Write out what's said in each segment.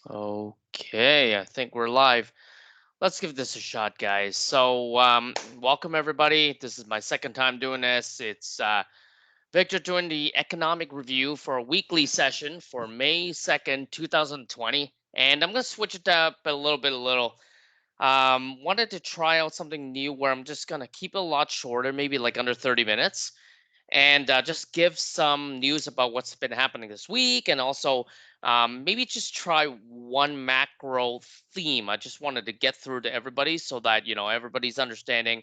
Okay, I think we're live. Let's give this a shot, guys. Welcome everybody. This is my second time doing this. It's Victor doing the economic review for a weekly session for May 2nd, 2020. And I'm going to switch it up a little. Wanted to try out something new where I'm just going to keep it a lot shorter, maybe like under 30 minutes and just give some news about what's been happening this week and also maybe just try one macro theme. I just wanted to get through to everybody so that everybody's understanding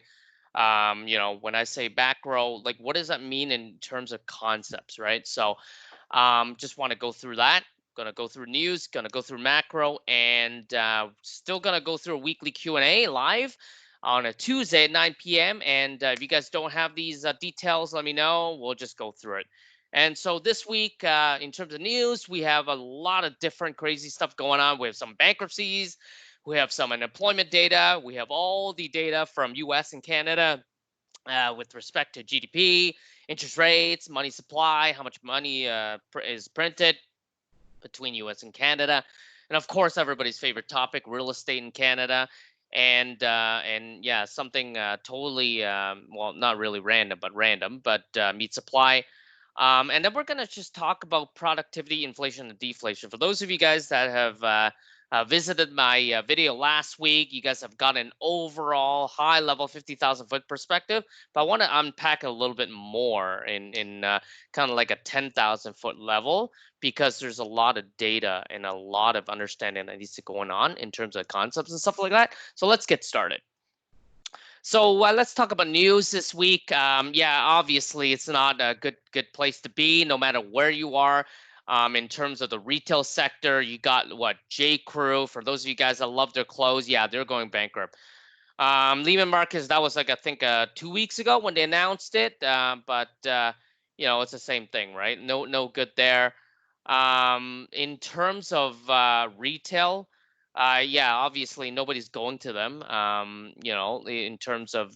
when I say macro, like what does that mean in terms of concepts, right? Just want to go through that. Gonna go through news, gonna go through macro, and still gonna go through a weekly Q&A live on a Tuesday at 9 p.m. And if you guys don't have these details, let me know. We'll just go through it. And so this week, in terms of news, we have a lot of different crazy stuff going on. We have some bankruptcies, we have some unemployment data, we have all the data from U.S. and Canada with respect to GDP, interest rates, money supply, how much money is printed between US and Canada. And of course, everybody's favorite topic, real estate in Canada. And yeah, something totally, well, not really random, but meat supply. And then we're going to just talk about productivity, inflation, and deflation. For those of you guys that have visited my video last week, you guys have got an overall high level 50,000 foot perspective. But I want to unpack a little bit more in kind of like a 10,000 foot level because there's a lot of data and a lot of understanding that needs to go on in terms of concepts and stuff like that. So let's get started. So let's talk about news this week. Yeah, obviously it's not a good place to be, no matter where you are. In terms of the retail sector, you got what J. Crew. For those of you guys that love their clothes, yeah, they're going bankrupt. Lehman Marcus, that was like I think 2 weeks ago when they announced it. But it's the same thing, right? No good there. In terms of retail. Yeah, obviously nobody's going to them. In terms of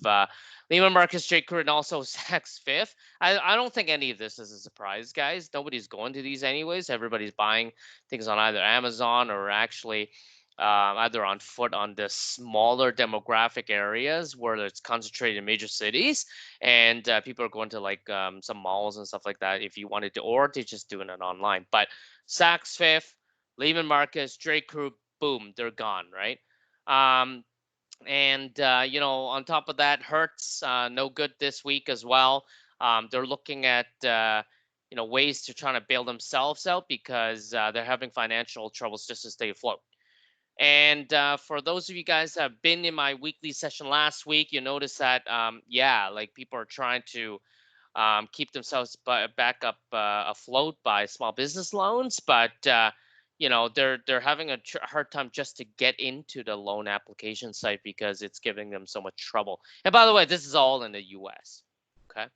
Lehman Marcus, J. Crew, and also Saks Fifth. I don't think any of this is a surprise, guys. Nobody's going to these anyways. Everybody's buying things on either Amazon or actually either on foot on the smaller demographic areas where it's concentrated in major cities, and people are going to like some malls and stuff like that if you wanted to, or they're just doing it online. But Saks Fifth, Lehman Marcus, J. Crew, boom, they're gone, right? Um, and on top of that, Hertz, no good this week as well. They're looking at ways to try to bail themselves out because they're having financial troubles just to stay afloat. And for those of you guys that have been in my weekly session last week, you notice that yeah, like people are trying to keep themselves back up afloat by small business loans, but they're having a hard time just to get into the loan application site because it's giving them so much trouble. And by the way, this is all in the U.S. Okay.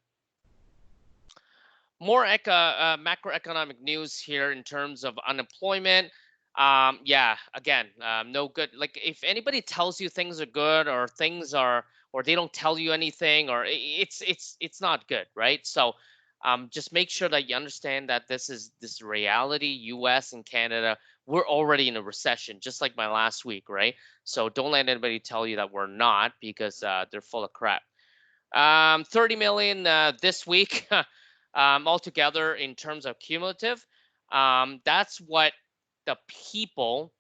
More macroeconomic news here in terms of unemployment. Yeah, again, no good. Like if anybody tells you things are good or things are, or they don't tell you anything, or it's not good, right? So just make sure that you understand that this reality. U.S. and Canada, we're already in a recession, just like my last week, right? So don't let anybody tell you that we're not, because they're full of crap. 30 million this week altogether in terms of cumulative. That's what the people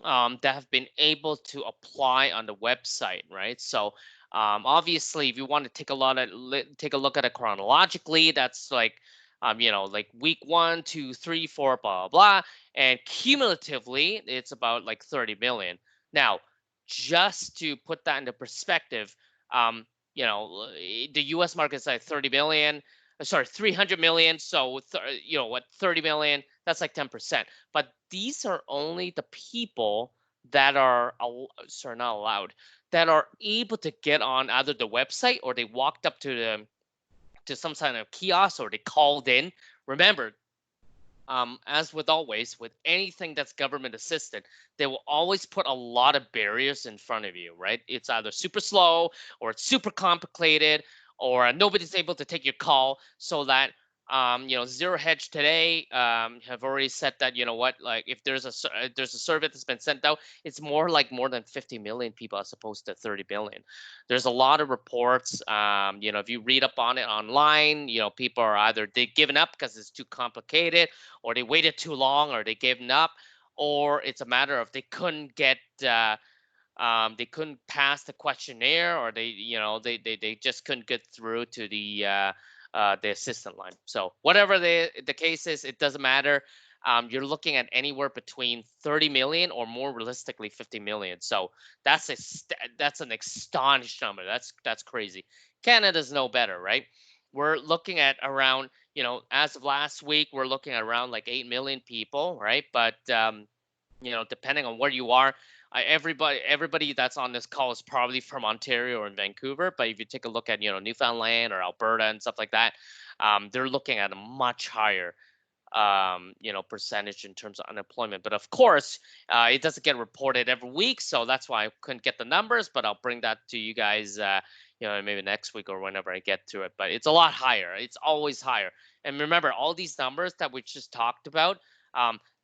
that have been able to apply on the website, right? So obviously, if you want to take a look at it chronologically, that's like like week 1, 2, 3, 4, blah blah blah, and cumulatively, it's about like 30 million. Now, just to put that into perspective, the U.S. market is like 30 million. Sorry, 300 million. So, what, 30 million? That's like 10%. But these are only the people that are, sorry, not allowed, that are able to get on either the website or they walked up to some kind of kiosk or they called in. Remember, as with always, with anything that's government assisted, they will always put a lot of barriers in front of you, right? It's either super slow or it's super complicated or nobody's able to take your call, so that Zero Hedge today have already said that, you know what, like if there's a survey that's been sent out, it's more than 50 million people as opposed to 30 million. There's a lot of reports. If you read up on it online, people are either they've given up because it's too complicated, or they waited too long, or they given up, or it's a matter of they couldn't pass the questionnaire, or they just couldn't get through to the assistant line. So whatever the case is, it doesn't matter. You're looking at anywhere between 30 million or more realistically 50 million. So that's an astonished number. That's crazy. Canada's no better, right? We're looking at around, as of last week, we're looking at around like 8 million people, right? But depending on where you are, everybody that's on this call is probably from Ontario or in Vancouver. But if you take a look at Newfoundland or Alberta and stuff like that, they're looking at a much higher percentage in terms of unemployment. But of course, it doesn't get reported every week, so that's why I couldn't get the numbers. But I'll bring that to you guys, maybe next week or whenever I get to it. But it's a lot higher. It's always higher. And remember, all these numbers that we just talked about,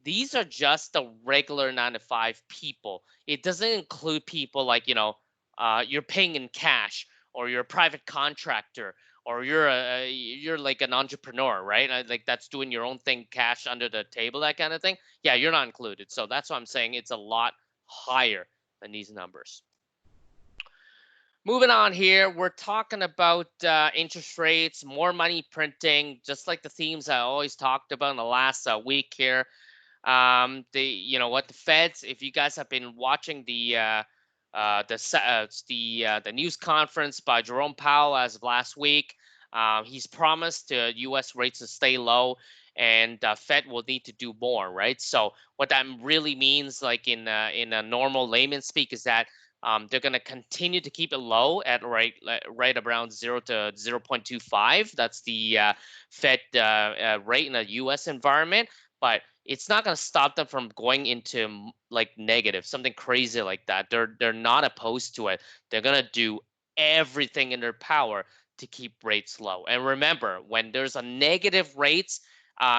these are just the regular 9 to 5 people. It doesn't include people like you're paying in cash, or you're a private contractor, or you're like an entrepreneur, right? Like that's doing your own thing, cash under the table, that kind of thing. Yeah, you're not included. So that's why I'm saying it's a lot higher than these numbers. Moving on here, we're talking about interest rates, more money printing, just like the themes I always talked about in the last week here. The Feds, if you guys have been watching the news conference by Jerome Powell as of last week, he's promised U.S. rates to stay low, and Fed will need to do more, right? So what that really means, like in a normal layman speak, is that they're going to continue to keep it low at right around 0 to 0.25. That's the Fed rate in a U.S. environment, but it's not going to stop them from going into like negative, something crazy like that. They're not opposed to it. They're going to do everything in their power to keep rates low. And remember, when there's a negative rates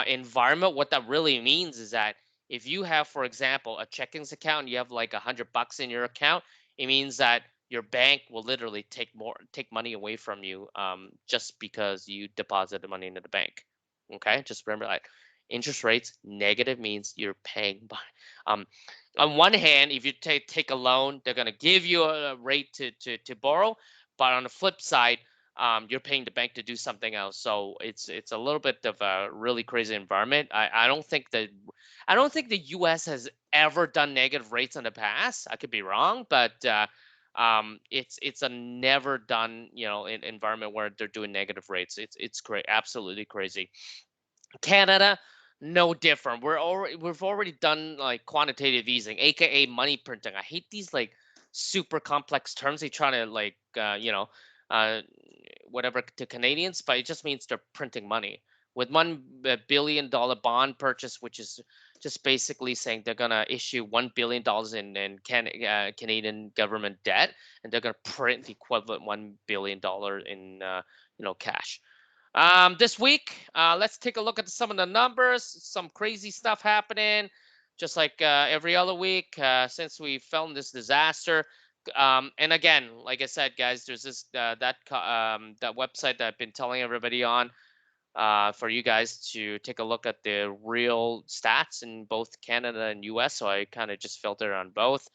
environment, what that really means is that if you have, for example, a checkings account, you have like $100 in your account, it means that your bank will literally take money away from you just because you deposited money into the bank. Okay, just remember that. Interest rates negative means you're paying by. On one hand, if you take a loan, they're going to give you a rate to borrow, but on the flip side, you're paying the bank to do something else. So it's a little bit of a really crazy environment. I don't think the U.S. has ever done negative rates in the past. I could be wrong, but it's a never done environment where they're doing negative rates. It's great, absolutely crazy. Canada, no different. We've already done like quantitative easing, aka money printing. I hate these like super complex terms they try to like uh, whatever to Canadians, but it just means they're printing money with $1 billion bond purchase, which is just basically saying they're gonna issue $1 billion in Canadian government debt, and they're gonna print the equivalent $1 billion in cash. This week, let's take a look at some of the numbers. Some crazy stuff happening, just like every other week since we filmed this disaster. And again, like I said, guys, there's this that website that I've been telling everybody on for you guys to take a look at the real stats in both Canada and US. So I kind of just filtered on both.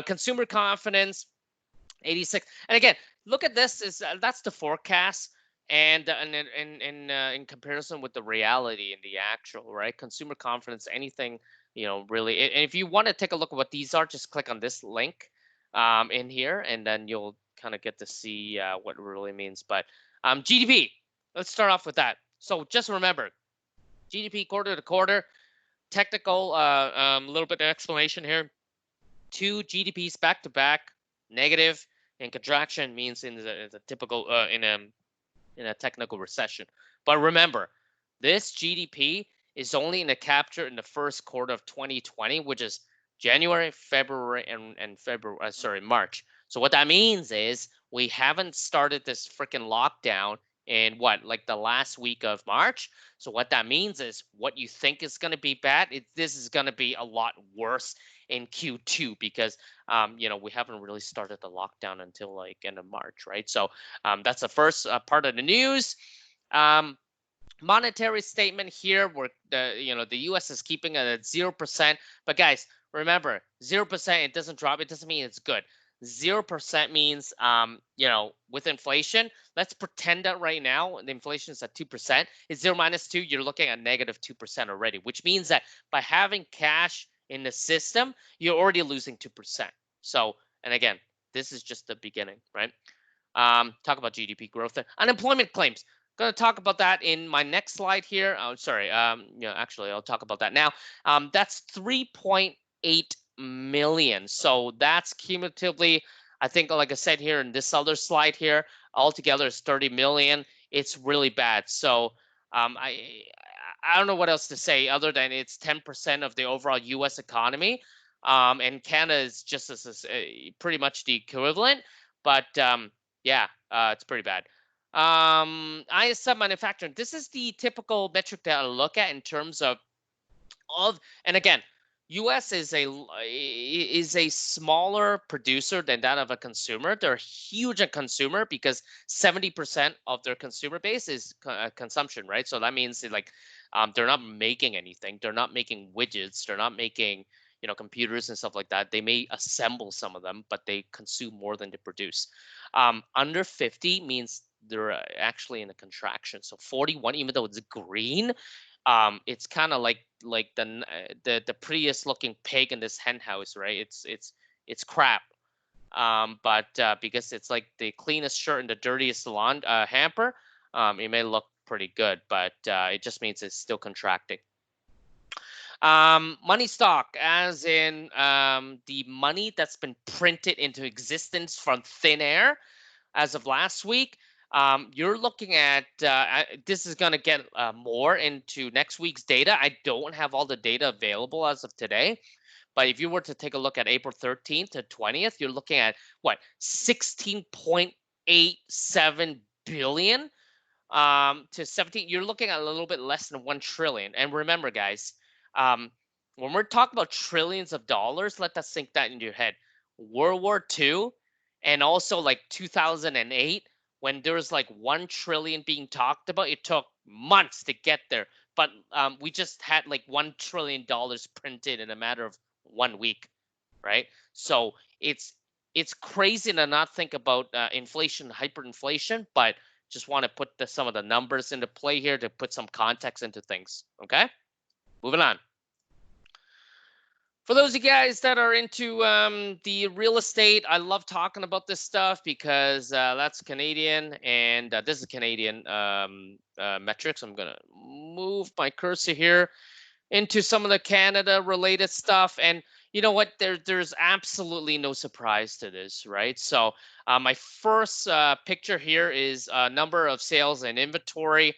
Consumer confidence, 86. And again, look at this. That's the forecast. And in comparison with the reality and the actual, right? Consumer confidence, anything, really. And if you want to take a look at what these are, just click on this link in here, and then you'll kind of get to see what it really means. But GDP, let's start off with that. So just remember, GDP quarter to quarter, technical, little bit of explanation here. Two GDPs back to back, negative, and contraction means in the typical in a technical recession. But remember, this GDP is only in a capture in the first quarter of 2020, which is January, February, and March. So what that means is we haven't started this freaking lockdown in what, like the last week of March. So what that means is what you think is going to be bad, this is going to be a lot worse in Q2 because we haven't really started the lockdown until like end of March, right? So that's the first part of the news. Um, Monetary statement here where the US is keeping it at 0%. But guys, remember, 0%, it doesn't drop, it doesn't mean it's good. 0% means with inflation, let's pretend that right now the inflation is at 2%. It's 0 minus 2, you're looking at negative 2% already, which means that by having cash in the system, you're already losing 2%. So, and again, this is just the beginning, right? Talk about GDP growth there. Unemployment claims. Going to talk about that in my next slide here. Oh, sorry. Actually, I'll talk about that now. That's 3.8 million. So that's cumulatively, I think, like I said here in this other slide here, altogether is 30 million. It's really bad. So I don't know what else to say other than it's 10% of the overall U.S. economy, and Canada is just as pretty much the equivalent. But yeah, it's pretty bad. ISM manufacturing. This is the typical metric that I look at in terms of, and again, US is a smaller producer than that of a consumer. They're huge in consumer because 70% of their consumer base is consumption, right? So that means like they're not making anything. They're not making widgets. They're not making computers and stuff like that. They may assemble some of them, but they consume more than they produce. Under 50 means they're actually in a contraction. So 41, even though it's green, it's kind of like the prettiest looking pig in this hen house, right? It's crap. But because it's like the cleanest shirt and the dirtiest lawn hamper, it may look pretty good, but it just means it's still contracting. Money stock, as in the money that's been printed into existence from thin air as of last week. You're looking at this is going to get more into next week's data. I don't have all the data available as of today, but if you were to take a look at April 13th to 20th, you're looking at what, 16.87 billion to 17. You're looking at a little bit less than 1 trillion. And remember, guys, um, when we're talking about trillions of dollars, let that sink that into your head. World War II and also like 2008, when there was like 1 trillion being talked about, it took months to get there. But we just had like $1 trillion printed in a matter of 1 week, right? So it's crazy to not think about inflation, hyperinflation, but just want to put some of the numbers into play here to put some context into things. Okay, moving on. For those of you guys that are into the real estate, I love talking about this stuff because that's Canadian, and this is Canadian metrics. I'm gonna move my cursor here into some of the Canada related stuff. And you know what? There's absolutely no surprise to this, right? So my first picture here is number of sales and inventory.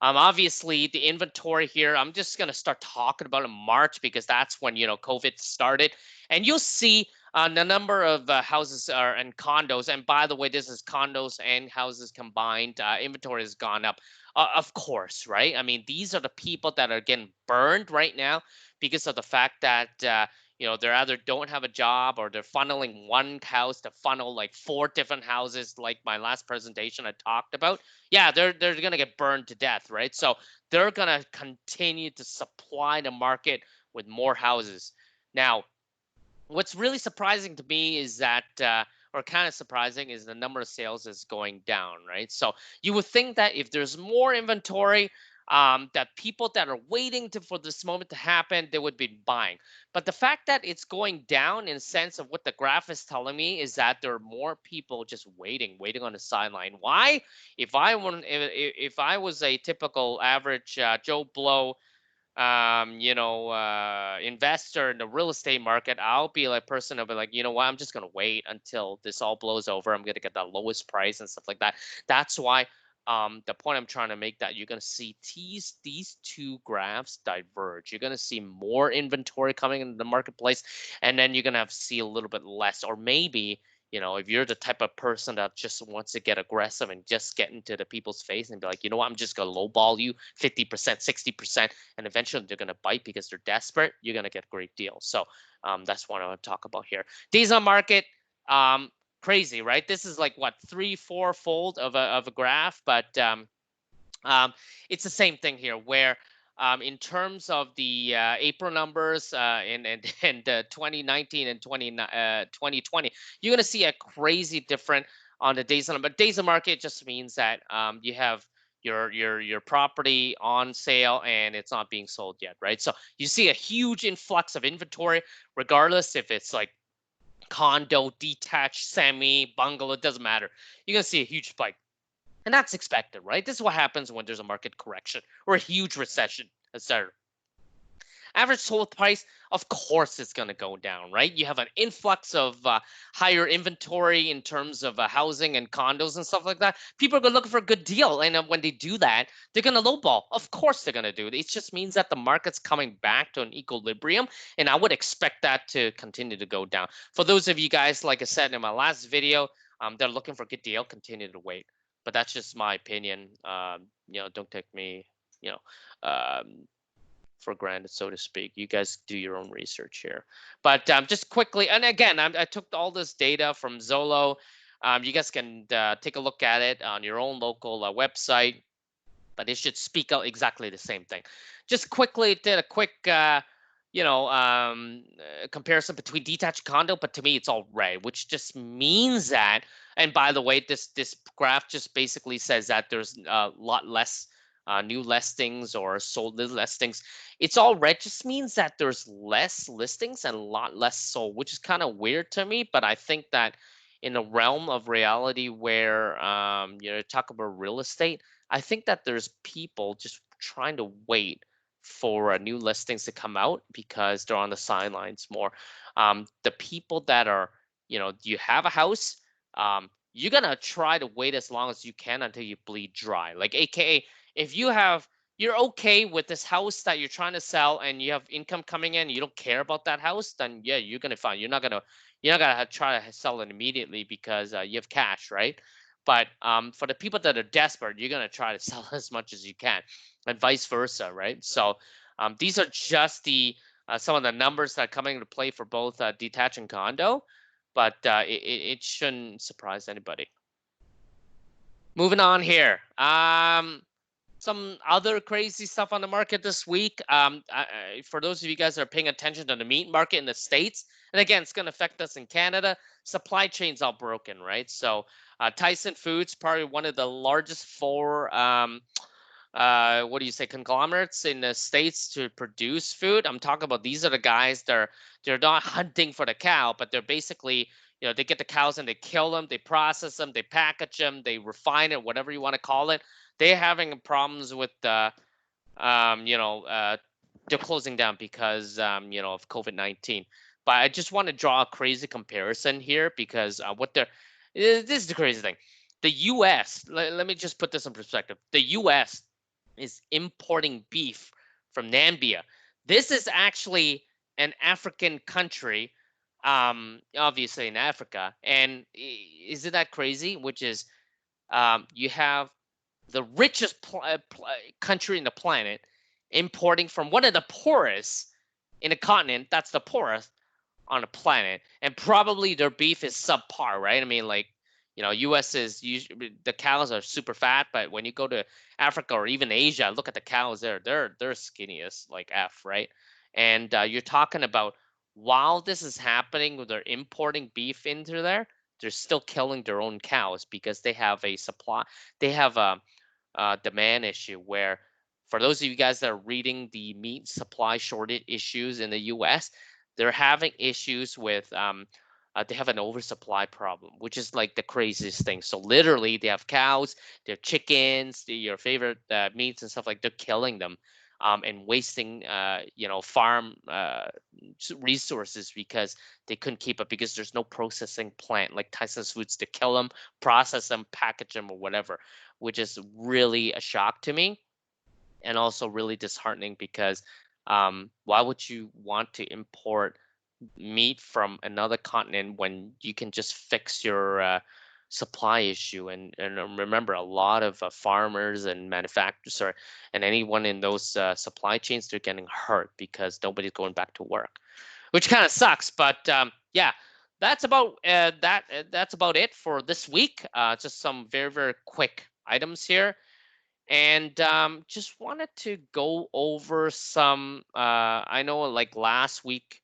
Obviously, the inventory here, I'm just going to start talking about in March because that's when, COVID started. And you'll see the number of houses and condos. And by the way, this is condos and houses combined. Inventory has gone up, of course, right? I mean, these are the people that are getting burned right now because of the fact that, they're either don't have a job or they're funneling one house to funnel like 4 different houses, like my last presentation I talked about. Yeah, they're gonna get burned to death, right? So they're gonna continue to supply the market with more houses. Now, what's really surprising to me is that, or kind of surprising, is the number of sales is going down, right? So you would think that if there's more inventory, that people that are waiting for this moment to happen, they would be buying. But the fact that it's going down in the sense of what the graph is telling me is that there are more people just waiting on the sideline. Why? If I was a typical average Joe Blow investor in the real estate market, I'll be like person will be like, you know what, I'm just gonna wait until this all blows over. I'm gonna get the lowest price and stuff like that. That's why the point I'm trying to make, that you're gonna see these two graphs diverge. You're gonna see more inventory coming into the marketplace, and then you're gonna see a little bit less, or maybe if you're the type of person that just wants to get aggressive and just get into the people's face and be like, you know what, I'm just gonna lowball you 50%, 60%, and eventually they're gonna bite because they're desperate, you're gonna get great deals. So that's what I want to talk about here. Days on market, um, crazy, right? This is like what, 3-4 fold of a graph, but um, it's the same thing here where in terms of the April numbers and 2019 and 2020, you're going to see a crazy different on the days on. But days on market just means that you have your property on sale and it's not being sold yet, right? So you see a huge influx of inventory, regardless if it's like condo, detached, semi, bungalow, it doesn't matter. You're going to see a huge spike. And that's expected, right? This is what happens when there's a market correction or a huge recession, etc. Average sold price, of course, it's going to go down, right? You have an influx of higher inventory in terms of housing and condos and stuff like that. People are going to look for a good deal. And when they do that, they're going to lowball. Of course, they're going to do it. It just means that the market's coming back to an equilibrium. And I would expect that to continue to go down. For those of you guys, like I said in my last video, they're looking for a good deal, continue to wait. But that's just my opinion. Don't take me, you know, for granted, so to speak. You guys do your own research here. But just quickly, and again, I took all this data from Zillow. You guys can take a look at it on your own local website, but it should speak out exactly the same thing. Just quickly did a quick, comparison between detached condo, but to me it's all red, which just means that. And by the way, this graph just basically says that there's a lot less new listings or sold listings. It's all red just means that there's less listings and a lot less sold, which is kind of weird to me. But I think that in the realm of reality where talk about real estate, I think that there's people just trying to wait for new listings to come out because they're on the sidelines more. The people that are, you have a house, you're gonna try to wait as long as you can until you bleed dry. Like, AKA, if you're okay with this house that you're trying to sell and you have income coming in, you don't care about that house, then yeah, you're gonna find you're not gonna try to sell it immediately because you have cash, right? But for the people that are desperate, you're gonna try to sell as much as you can, and vice versa, right? So these are just the some of the numbers that are coming into play for both detached and condo, but it shouldn't surprise anybody. Moving on here. Some other crazy stuff on the market this week. For those of you guys that are paying attention to the meat market in the States, and again, it's going to affect us in Canada, supply chains all broken, right? So Tyson Foods, probably one of the largest four, what do you say, conglomerates in the States to produce food. I'm talking about these are the guys that they're not hunting for the cow, but they're basically, they get the cows and they kill them, they process them, they package them, they refine it, whatever you want to call it. They're having problems with they're closing down because of COVID-19. But I just want to draw a crazy comparison here because this is the crazy thing. The U.S. Let me just put this in perspective. The U.S. is importing beef from Namibia. This is actually an African country, obviously in Africa, and isn't that crazy? Which is you have the richest country in the planet importing from one of the poorest in a continent that's the poorest on the planet, and probably their beef is subpar, right? I mean, like, U.S. is usually, the cows are super fat, but when you go to Africa or even Asia, look at the cows there; they're skinny as like F, right? And you're talking about while this is happening, they're importing beef into there. They're still killing their own cows because they have a supply. They have a demand issue where, for those of you guys that are reading the meat supply shortage issues in the U.S., they're having issues with they have an oversupply problem, which is like the craziest thing. So literally, they have cows, they have chickens, your favorite meats and stuff, like they're killing them and wasting farm resources because they couldn't keep up because there's no processing plant like Tyson's Foods to kill them, process them, package them, or whatever, which is really a shock to me and also really disheartening because why would you want to import meat from another continent when you can just fix your supply issue? And remember, a lot of farmers and manufacturers and anyone in those supply chains, they're getting hurt because nobody's going back to work, which kind of sucks. But yeah, that's about it for this week. Just some very, very quick items here. And just wanted to go over some. I know, like last week,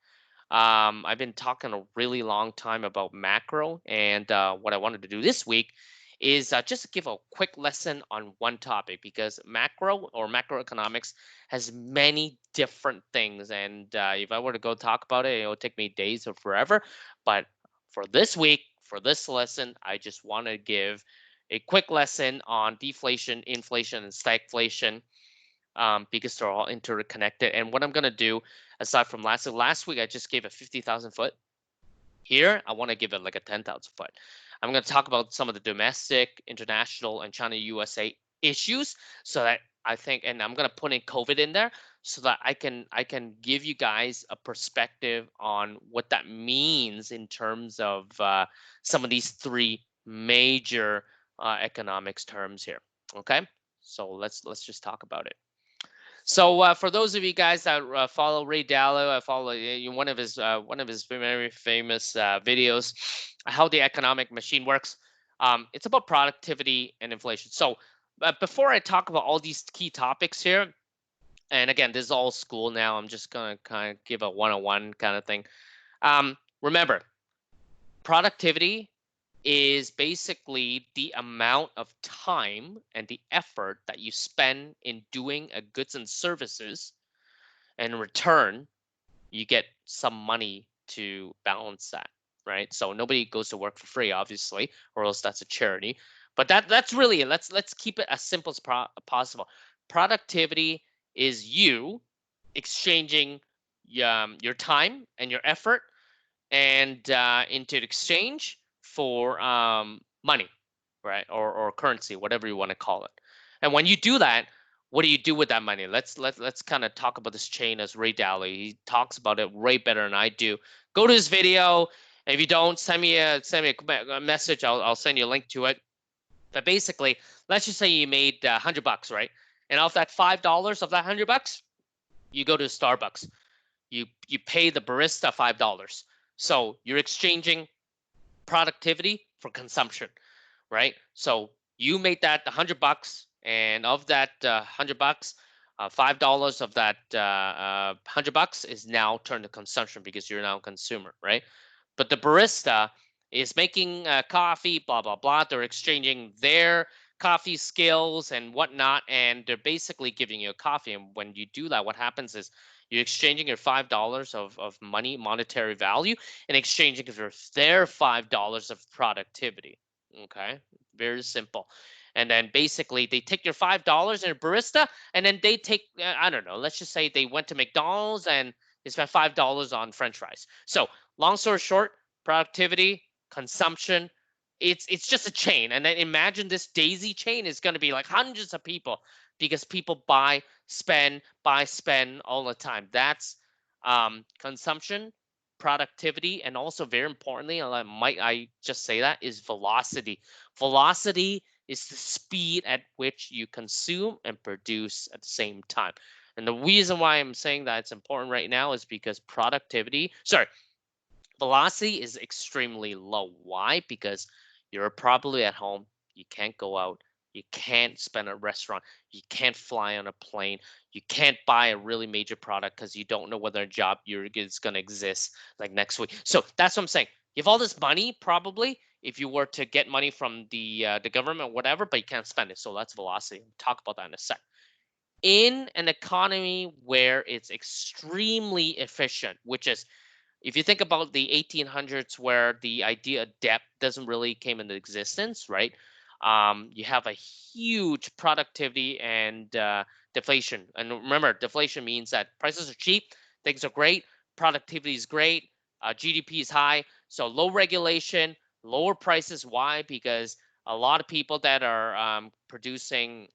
I've been talking a really long time about macro, and what I wanted to do this week is just give a quick lesson on one topic, because macro or macroeconomics has many different things, and if I were to go talk about it, it would take me days or forever. But for this week, for this lesson, I just want to give a quick lesson on deflation, inflation, and stagflation, because they're all interconnected. And what I'm going to do, aside from last week, I just gave a 50,000 foot. Here, I want to give it like a 10,000 foot. I'm going to talk about some of the domestic, international, and China USA issues, so that I think, and I'm going to put in COVID in there, so that I can give you guys a perspective on what that means in terms of some of these three major economics terms here. Okay, so let's just talk about it. So for those of you guys that follow Ray Dalio, I follow one of his very famous videos, how the economic machine works. It's about productivity and inflation. So before I talk about all these key topics here, and again, this is all school now. I'm just gonna kind of give a one-on-one kind of thing. Remember, productivity is basically the amount of time and the effort that you spend in doing a goods and services, and in return you get some money to balance that, right? So nobody goes to work for free, obviously, or else that's a charity. But that's really it. Let's keep it as simple as possible. Productivity is you exchanging your time and your effort, and into exchange for money, right, or currency, whatever you want to call it. And when you do that, what do you do with that money? Let's kind of talk about this chain as Ray Dalio. He talks about it way better than I do. Go to his video. And if you don't, send me a message. I'll send you a link to it. But basically, let's just say you made $100, right? And off that $5 of that $100, you go to Starbucks. You pay the barista $5. So you're exchanging productivity for consumption, right? So you made that $100, and of that $100, $5 of that $100 is now turned to consumption because you're now a consumer, right? But the barista is making coffee, blah blah blah. They're exchanging their coffee skills and whatnot, and they're basically giving you a coffee. And when you do that, what happens is you're exchanging your $5 of money, monetary value, and exchanging for their $5 of productivity. Okay, very simple. And then basically they take your $5 and a barista, and then they take I don't know. Let's just say they went to McDonald's and they spent $5 on French fries. So long story short, productivity, consumption, it's just a chain. And then imagine this daisy chain is going to be like hundreds of people, because people buy, spend all the time. That's consumption, productivity, and also very importantly, might I just say that, is velocity. Velocity is the speed at which you consume and produce at the same time. And the reason why I'm saying that it's important right now is because velocity is extremely low. Why? Because you're probably at home, you can't go out, you can't spend at a restaurant, you can't fly on a plane, you can't buy a really major product because you don't know whether a job is going to exist like next week. So that's what I'm saying. You have all this money, probably, if you were to get money from the government, whatever, but you can't spend it. So that's velocity. We'll talk about that in a sec. In an economy where it's extremely efficient, which is, if you think about the 1800s, where the idea of debt doesn't really came into existence, right? You have a huge productivity and deflation. And remember, deflation means that prices are cheap, things are great, productivity is great, GDP is high, so low regulation, lower prices. Why? Because a lot of people that are producing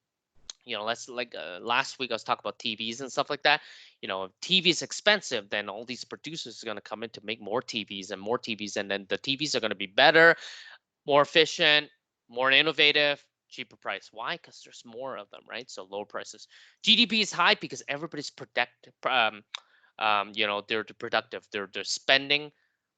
let's like last week I was talking about TVs and stuff like that. If TV is expensive, then all these producers are going to come in to make more TVs and more TVs, and then the TVs are going to be better, more efficient, more innovative, cheaper price. Why? Because there's more of them, right? So lower prices. GDP is high because everybody's they're productive. They're spending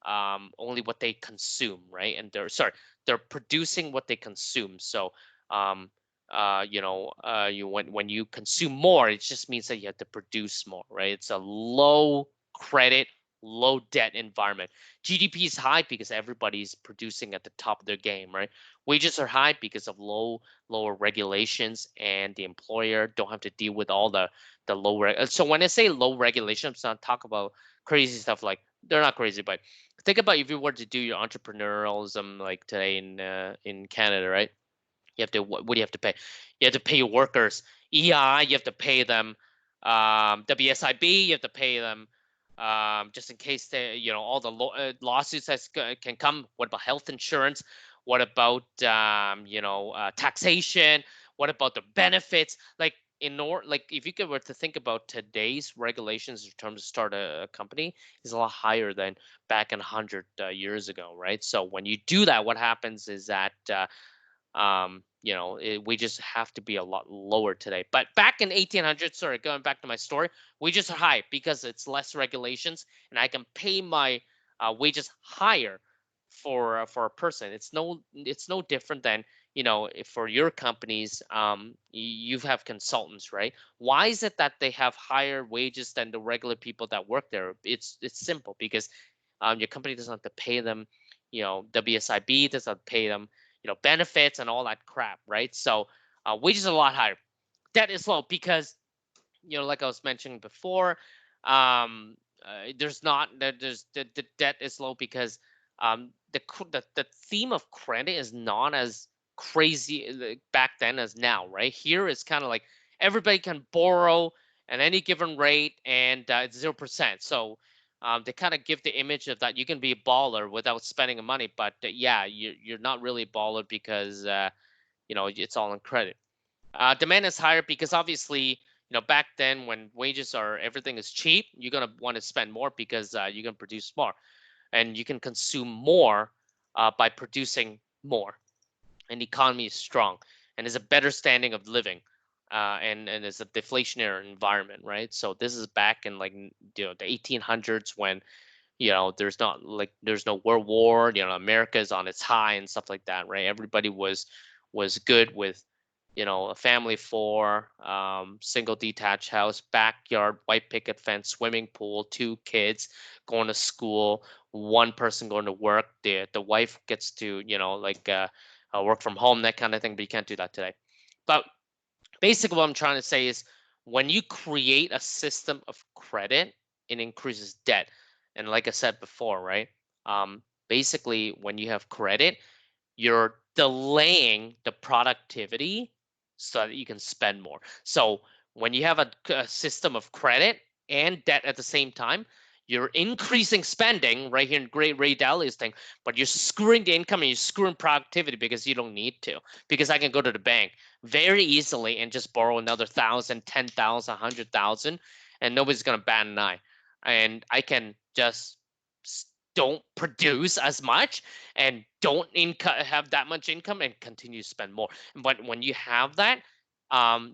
only what they consume, right? And they're producing what they consume. So um, when you consume more, it just means that you have to produce more, right? It's a low credit, low debt environment. GDP is high because everybody's producing at the top of their game, right? Wages are high because of lower regulations, and the employer don't have to deal with all the so when I say low regulation, I'm not talking about crazy stuff. Like, they're not crazy, but think about if you were to do your entrepreneurialism like today in Canada, right? You have to what do you have to pay? You have to pay your workers EI. You have to pay them WSIB. You have to pay them just in case they all the lawsuits that can come. What about health insurance? What about taxation? What about the benefits? Like if you were to think about today's regulations in terms of start a company is a lot higher than back in 100 years ago, right? So when you do that, what happens is that we just have to be a lot lower today. But back in 1800s, sorry, going back to my story, wages are high because it's less regulations, and I can pay my wages higher for a person. It's no different than if for your companies, you have consultants, right? Why is it that they have higher wages than the regular people that work there? It's simple because your company doesn't have to pay them, WSIB doesn't pay them benefits and all that crap, right? So wages are a lot higher. Debt is low because like I was mentioning before, there's not there's the debt is low because the theme of credit is not as crazy back then as now, right? Here it's kind of like everybody can borrow at any given rate, and it's 0%. So they kind of give the image of that you can be a baller without spending money, but yeah, you're not really a baller because it's all in credit. Demand is higher because obviously, back then when everything is cheap, you're gonna want to spend more because you can produce more, and you can consume more by producing more. And the economy is strong, and there's a better standing of living, and it's a deflationary environment, right? So this is back in like the 1800s when there's no world war. America is on its high and stuff like that, right? Everybody was good with a family of four, single detached house, backyard, white picket fence, swimming pool, two kids going to school, one person going to work. The wife gets to work from home, that kind of thing. But you can't do that today. But basically, what I'm trying to say is when you create a system of credit, it increases debt. And like I said before, right? Basically, when you have credit, you're delaying the productivity so that you can spend more. So when you have a system of credit and debt at the same time, you're increasing spending right here in Great Ray Dalio's thing, but you're screwing the income and you're screwing productivity because you don't need to. Because I can go to the bank very easily and just borrow another 1,000, 10,000, 100,000, and nobody's gonna bat an eye. And I can just don't produce as much and don't have that much income and continue to spend more. But when you have that,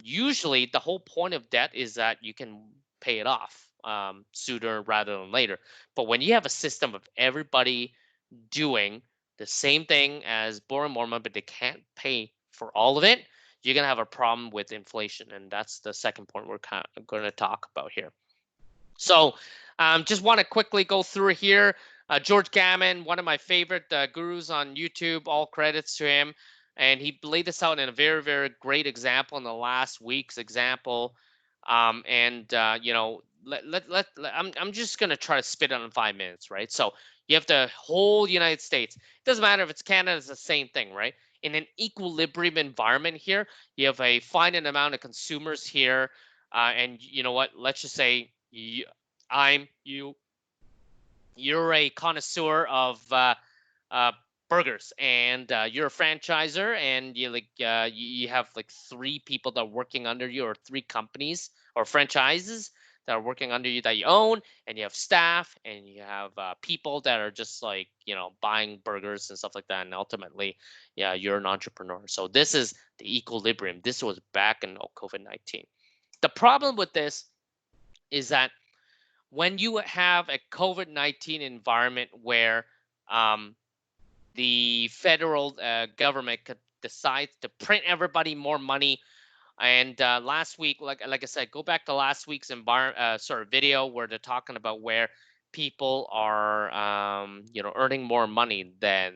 usually the whole point of debt is that you can pay it off sooner rather than later. But when you have a system of everybody doing the same thing as borrowing more money, but they can't pay for all of it, you're gonna have a problem with inflation, and that's the second point we're kind of going to talk about here. So just want to quickly go through here. George Gammon, one of my favorite gurus on YouTube, all credits to him. And he laid this out in a very, very great example in the last week's example. I'm just going to try to spit it in 5 minutes, right? So you have the whole United States. It doesn't matter if it's Canada, it's the same thing, right? In an equilibrium environment here, you have a finite amount of consumers here. And you know what? Let's just say I'm you. You're a connoisseur of burgers, and you're a franchisor, and you have like 3 people that are working under you, or 3 companies or franchises that are working under you that you own, and you have staff, and you have people that are just like buying burgers and stuff like that, and ultimately, yeah, you're an entrepreneur. So this is the equilibrium. This was back in COVID-19. The problem with this is that when you have a COVID-19 environment where um, the federal government could decide to print everybody more money. And last week, like I said, go back to last week's video where they're talking about where people are earning more money than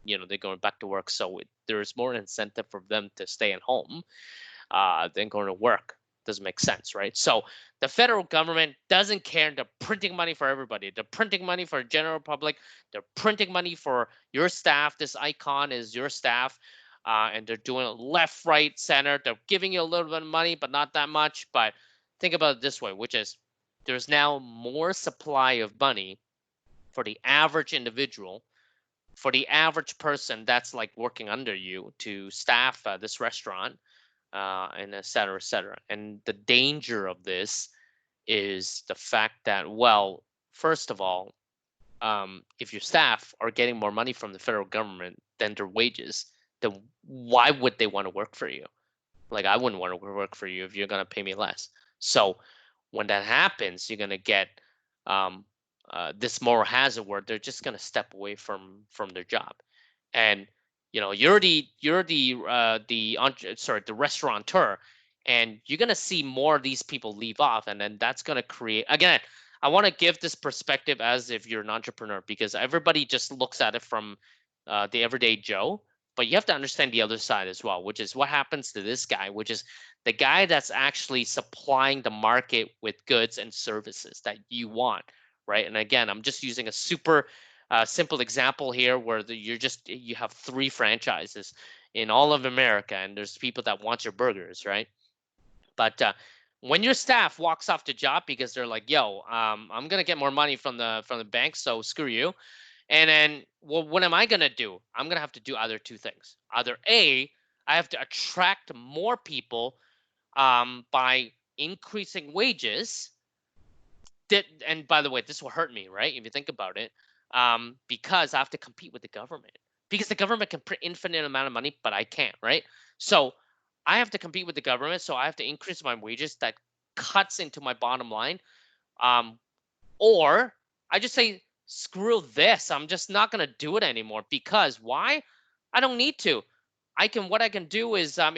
they're going back to work. So there's more incentive for them to stay at home than going to work. Doesn't make sense, right? So the federal government doesn't care. They're printing money for everybody. They're printing money for the general public. They're printing money for your staff. This icon is your staff. And they're doing it left, right, center. They're giving you a little bit of money, but not that much. But think about it this way, which is there's now more supply of money for the average individual, for the average person that's like working under you to staff this restaurant, and et cetera, et cetera. And the danger of this is the fact that, well, first of all, if your staff are getting more money from the federal government than their wages, then why would they want to work for you? Like, I wouldn't want to work for you if you're going to pay me less. So when that happens, you're going to get um, this moral hazard where they're just going to step away from their job. And you're the restaurateur, and you're going to see more of these people leave off, and then that's going to create, again, I want to give this perspective as if you're an entrepreneur, because everybody just looks at it from the everyday Joe, but you have to understand the other side as well, which is what happens to this guy, which is the guy that's actually supplying the market with goods and services that you want, right? And again, I'm just using a super simple example here where you have 3 franchises in all of America, and there's people that want your burgers, right? But when your staff walks off the job because they're like, "Yo, I'm gonna get more money from the bank, so screw you," and then, well, what am I gonna do? I'm gonna have to do either 2 things. Either A, I have to attract more people by increasing wages. And by the way, this will hurt me, right? If you think about it, because I have to compete with the government. Because the government can print infinite amount of money, but I can't, right? So I have to compete with the government, so I have to increase my wages. That cuts into my bottom line. Um, or I just say, screw this. I'm just not gonna do it anymore. Because why? I don't need to. What I can do is I'm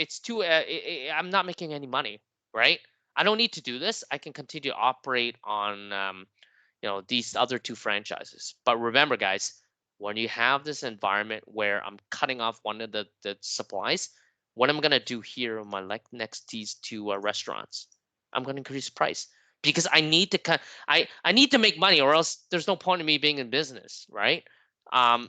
not making any money, right? I don't need to do this. I can continue to operate on these other 2 franchises. But remember, guys, when you have this environment where I'm cutting off one of the supplies, what I'm gonna do here on my next these 2 restaurants, I'm gonna increase price because I need to I need to make money, or else there's no point in me being in business, right?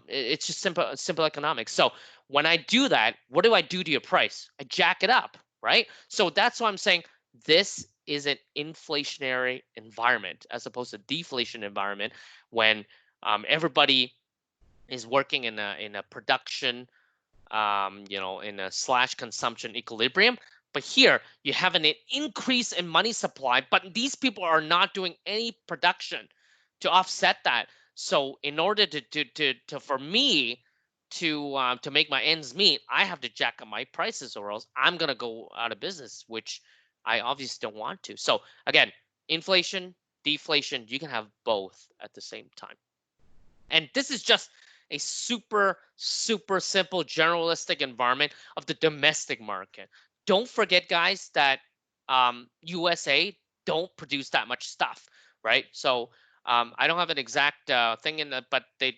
It's just simple economics. So when I do that, what do I do to your price? I jack it up, right? So that's why I'm saying this is an inflationary environment as opposed to deflation environment, when everybody is working in a production, in a slash consumption equilibrium. But here you have an increase in money supply, but these people are not doing any production to offset that. So in order to for me to make my ends meet, I have to jack up my prices, or else I'm gonna go out of business, which I obviously don't want to. So again, inflation, deflation, you can have both at the same time. And this is just a super, super simple generalistic environment of the domestic market. Don't forget, guys, that USA don't produce that much stuff, right? So I don't have an exact thing in that, but they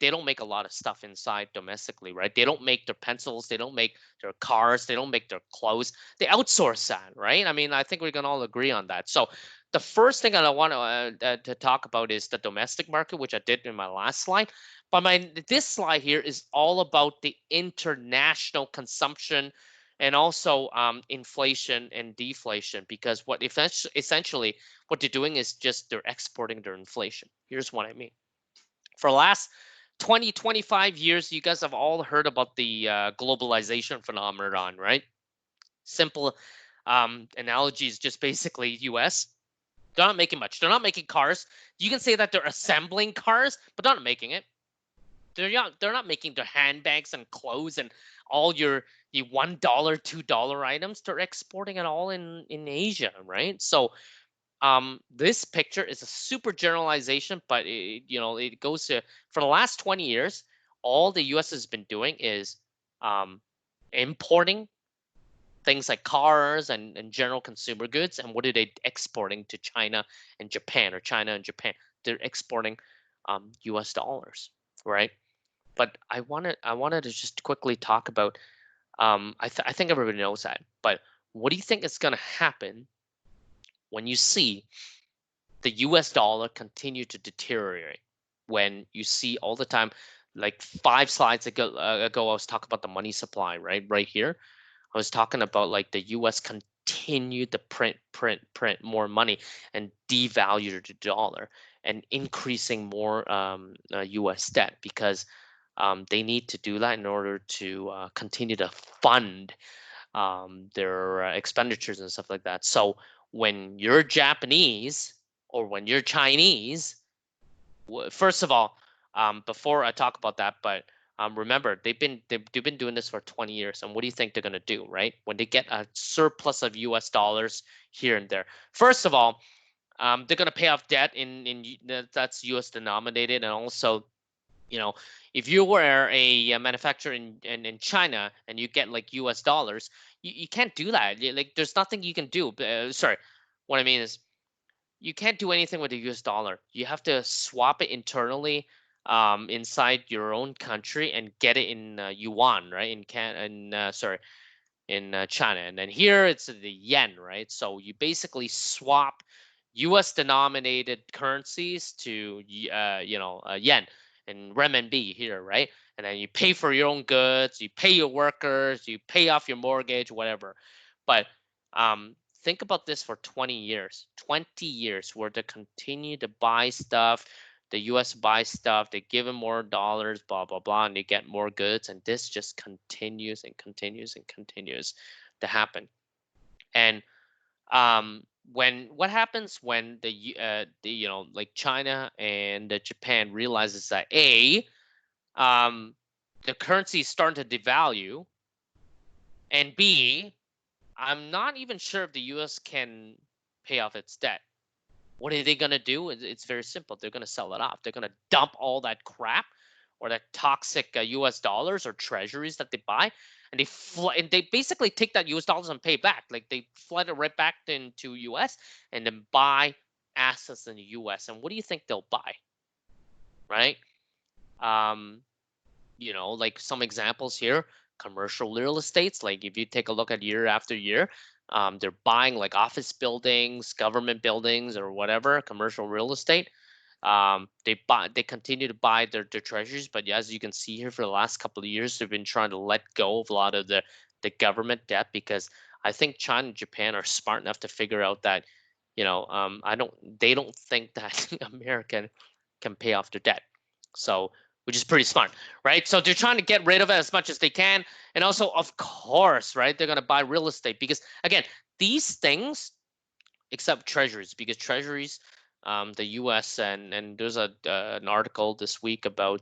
don't make a lot of stuff inside domestically, right? They don't make their pencils, they don't make their cars, they don't make their clothes. They outsource that, right? I mean, I think we can all agree on that. So the first thing that I want to talk about is the domestic market, which I did in my last slide. But this slide here is all about the international consumption and also inflation and deflation, because what essentially what they're doing is just they're exporting their inflation. Here's what I mean. For the last 20, 25 years, you guys have all heard about the globalization phenomenon, right? Simple analogy is just basically US. They're not making much. They're not making cars. You can say that they're assembling cars, but they're not making it. They're not making their handbags and clothes and all your $1, $2 items. They're exporting it all in Asia, right? So this picture is a super generalization, but it goes to, for the last 20 years, all the US has been doing is um importing things like cars and general consumer goods. And what are they exporting to China and Japan, or China and Japan? They're exporting US dollars, right? But I wanted to just quickly talk about I think everybody knows that, but what do you think is going to happen when you see the US dollar continue to deteriorate? When you see all the time, like 5 slides ago, I was talking about the money supply, right here. I was talking about like the US continue to print more money and devalue the dollar and increasing more US debt, because they need to do that in order to continue to fund their expenditures and stuff like that. So when you're Japanese or when you're Chinese, first of all, before I talk about that, but remember they've been doing this for 20 years, and what do you think they're gonna do, right? When they get a surplus of U.S. dollars here and there, first of all, they're gonna pay off debt that's U.S. denominated, and also, you know, if you were a manufacturer in China and you get like U.S. dollars, you can't do that. Like, there's nothing you can do. Sorry, what I mean is you can't do anything with the US dollar. You have to swap it internally inside your own country and get it in yuan, right? In China, and then here it's the yen, right? So you basically swap U.S. denominated currencies to yen and renminbi here, right? And then you pay for your own goods, you pay your workers, you pay off your mortgage, whatever. But think about this for 20 years, 20 years where they continue to buy stuff. The US buys stuff, they give them more dollars, blah, blah, blah, and they get more goods. And this just continues and continues and continues to happen. And when what happens when like China and Japan realizes that um, the currency is starting to devalue, and B, I'm not even sure if the US can pay off its debt. What are they going to do? It's very simple. They're going to sell it off. They're going to dump all that crap or that toxic US dollars or treasuries that they buy, and they basically take that US dollars and pay back. Like, they flood it right back into US and then buy assets in the US. And what do you think they'll buy? Right? Um, like some examples here, commercial real estates. Like, if you take a look at year after year, they're buying like office buildings, government buildings, or whatever, commercial real estate. They continue to buy their treasuries, but as you can see here, for the last couple of years, they've been trying to let go of a lot of the government debt, because I think China and Japan are smart enough to figure out that, they don't think that America can pay off their debt. So, which is pretty smart, right? So they're trying to get rid of it as much as they can. And also, of course, right, they're going to buy real estate, because, again, these things, except treasuries, because treasuries, the U.S. and there's an article this week about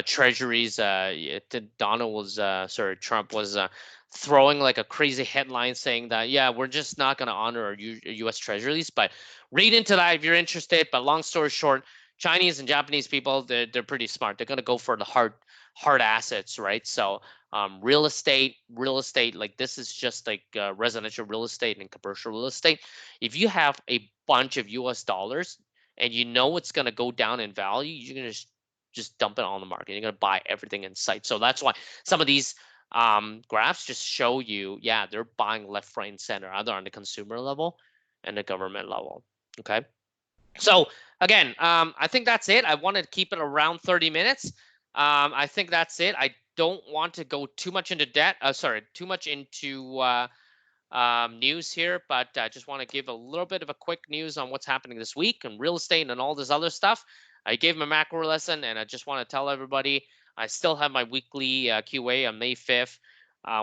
treasuries. Trump was throwing like a crazy headline saying that, yeah, we're just not going to honor our U.S. treasuries. But read into that if you're interested. But long story short, Chinese and Japanese people, they're pretty smart. They're going to go for the hard assets, right? So real estate, like, this is just like residential real estate and commercial real estate. If you have a bunch of US dollars and you know it's going to go down in value, you're going to just dump it on the market. You're going to buy everything in sight. So that's why some of these graphs just show you, yeah, they're buying left, right, and center, either on the consumer level and the government level. Okay. So again, I think that's it. I wanted to keep it around 30 minutes. I think that's it. I don't want to go too much into too much into news here, but I just want to give a little bit of a quick news on what's happening this week and real estate and all this other stuff. I gave him a macro lesson, and I just want to tell everybody I still have my weekly QA on May 5th,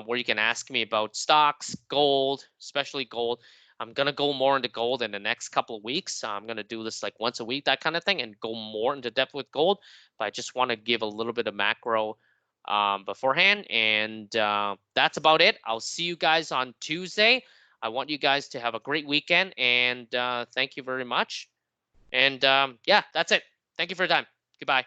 where you can ask me about stocks, gold, especially gold. I'm gonna go more into gold in the next couple of weeks. I'm gonna do this like once a week, that kind of thing, and go more into depth with gold. But I just want to give a little bit of macro beforehand, and that's about it. I'll see you guys on Tuesday. I want you guys to have a great weekend, and thank you very much. And yeah, that's it. Thank you for your time. Goodbye.